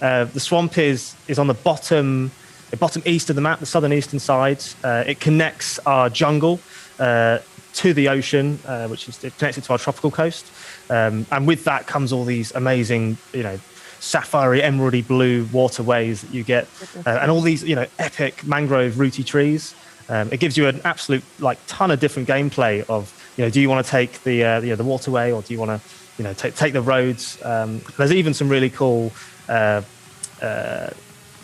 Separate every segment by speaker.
Speaker 1: The swamp is on the bottom east of the map, the southern eastern side. It connects our jungle to the ocean, which is connected to our tropical coast. And with that comes all these amazing, sapphire emeraldy blue waterways that you get, and all these, epic mangrove rooty trees. It gives you an absolute ton of different gameplay of, do you want to take the waterway, or do you want to, take the roads? There's even some really cool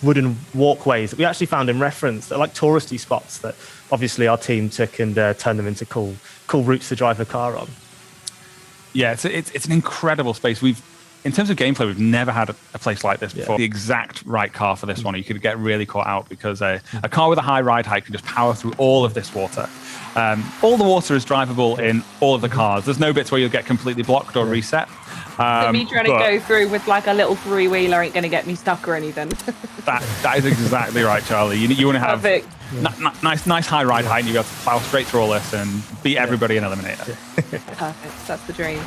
Speaker 1: wooden walkways that we actually found in reference. They're like touristy spots that obviously our team took and turned them into cool routes to drive a car on.
Speaker 2: Yeah, it's an incredible space. In terms of gameplay, we've never had a place like this before. The exact right car for this one. You could get really caught out because a car with a high ride height can just power through all of this water. All the water is drivable in all of the cars. There's no bits where you'll get completely blocked or reset.
Speaker 3: So me trying to go through with a little three-wheeler ain't going to get me stuck or anything.
Speaker 2: that is exactly right, Charlie. You want to have nice high ride height, and you be able to plow straight through all this and beat everybody in Eliminator.
Speaker 3: Perfect. That's the dream.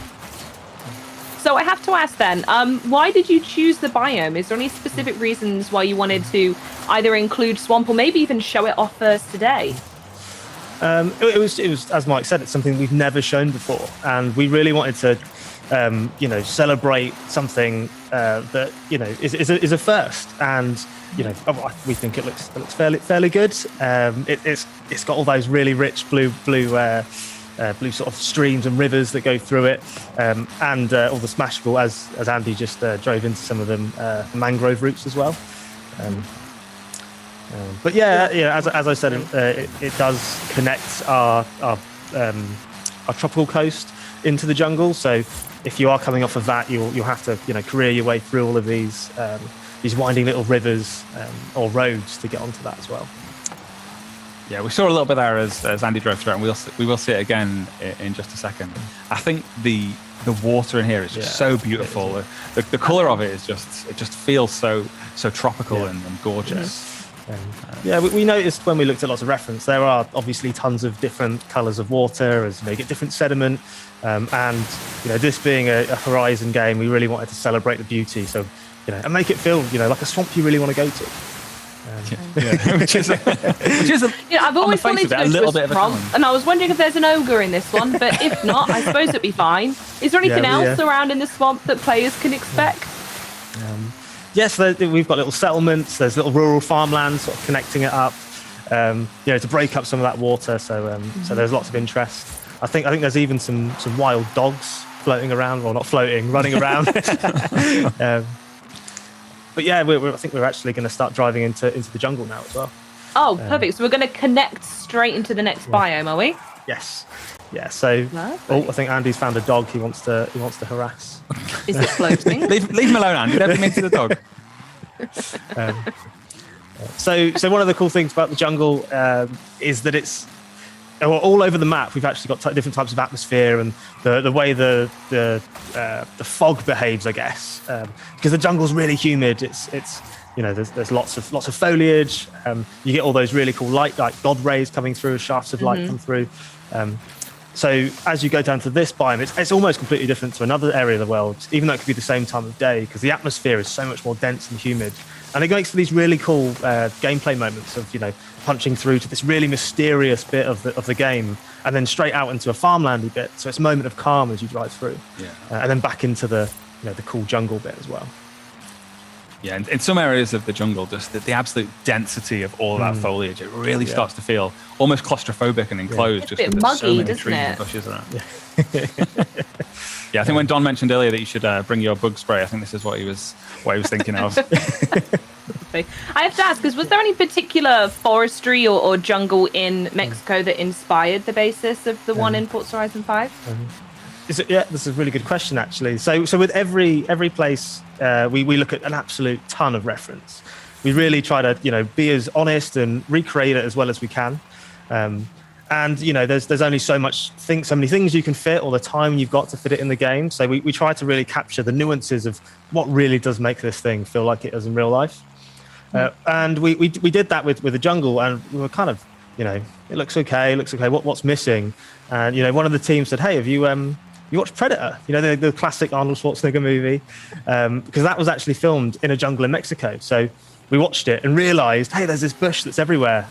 Speaker 3: So I have to ask then, why did you choose the biome? Is there any specific reasons why you wanted to either include swamp or maybe even show it off first today?
Speaker 1: It was, as Mike said, it's something we've never shown before, and we really wanted to, celebrate something that is a first, and we think it looks fairly good. It's got all those really rich blue sort of streams and rivers that go through it, and all the smashable, as Andy just drove into some of them, mangrove routes as well. But as I said, it does connect our tropical coast into the jungle. So if you are coming off of that, you'll have to career your way through all of these winding little rivers or roads to get onto that as well.
Speaker 2: Yeah, we saw a little bit there as Andy drove through it, and we will see it again in just a second. I think the water in here is just so beautiful. The colour of it just feels so tropical and gorgeous.
Speaker 1: We noticed when we looked at lots of reference, there are obviously tons of different colours of water, as you get different sediment, and this being a Horizon game, we really wanted to celebrate the beauty, and make it feel like a swamp you really want to go to.
Speaker 2: Which is
Speaker 3: I've always wanted to go to a swamp, and I was wondering if there's an ogre in this one, but if not, I suppose it'd be fine. Is there anything else around in the swamp that players can expect?
Speaker 1: Yes, we've got little settlements. There's little rural farmlands sort of connecting it up, to break up some of that water. So there's lots of interest. I think there's even some wild dogs floating around, or not floating, running around. But I think we're actually going to start driving into the jungle now as well.
Speaker 3: Oh, perfect. So we're going to connect straight into the next biome, are we?
Speaker 1: Yes. Yeah. So I think Andy's found a dog he wants to harass.
Speaker 3: Is it floating?
Speaker 2: leave him alone, Andy. Don't bring me to the dog.
Speaker 1: So one of the cool things about the jungle is that it's all over the map. We've actually got different types of atmosphere, and the way the fog behaves, I guess, because the jungle's really humid. It's there's lots of foliage. You get all those really cool light, like God rays coming through, shafts of light come through. So as you go down to this biome, it's almost completely different to another area of the world, even though it could be the same time of day, because the atmosphere is so much more dense and humid. And it makes for these really cool gameplay moments of, punching through to this really mysterious bit of the game, and then straight out into a farmlandy bit. So it's a moment of calm as you drive through, and then back into the cool jungle bit as well.
Speaker 2: Yeah, and in some areas of the jungle, just the absolute density of all of that foliage, it really starts to feel almost claustrophobic and enclosed.
Speaker 3: It's a bit muggy, doesn't it?
Speaker 2: Bushes around. I think when Don mentioned earlier that you should bring your bug spray, I think this is what he was thinking of.
Speaker 3: I have to ask, because was there any particular forestry or jungle in Mexico that inspired the basis of the one in Forza Horizon 5?
Speaker 1: This is a really good question, actually. So with every place, we look at an absolute ton of reference. We really try to be as honest and recreate it as well as we can. And there's only so many things you can fit, or the time you've got to fit it in the game. So we try to really capture the nuances of what really does make this thing feel like it does in real life. And we did that with the jungle, and we were kind of it looks okay. What's missing? And one of the teams said, hey, have you you watch Predator, you know, the classic Arnold Schwarzenegger movie, because that was actually filmed in a jungle in Mexico. So we watched it and realized, hey, there's this bush that's everywhere.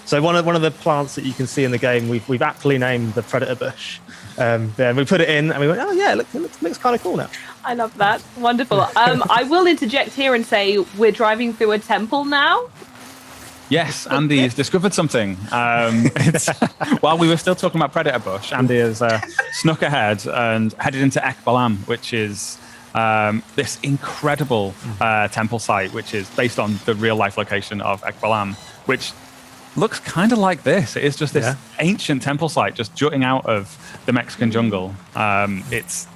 Speaker 1: So one of the plants that you can see in the game, we've aptly named the Predator bush. And we put it in and we went, oh yeah, it looks kind of cool now.
Speaker 3: I love that. Wonderful. I will interject here and say we're driving through a temple now.
Speaker 2: Yes, Andy has discovered something. While we were still talking about Predator Bush, Andy has snuck ahead and headed into Ekbalam, which is this incredible temple site, which is based on the real-life location of Ekbalam, which looks kind of like this. It is just this ancient temple site just jutting out of the Mexican jungle. It's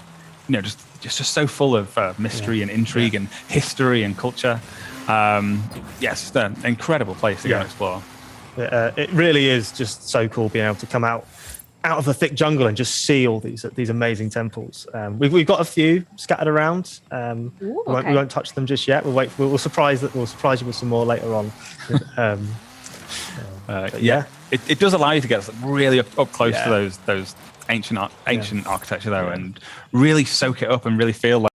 Speaker 2: just so full of mystery and intrigue and history and culture. Yes, it's an incredible place to go and explore.
Speaker 1: It really is just so cool being able to come out of the thick jungle and just see all these amazing temples. We've got a few scattered around. We won't touch them just yet. We'll surprise you with some more later on.
Speaker 2: It does allow you to get really up close to those ancient architecture there and really soak it up and really feel like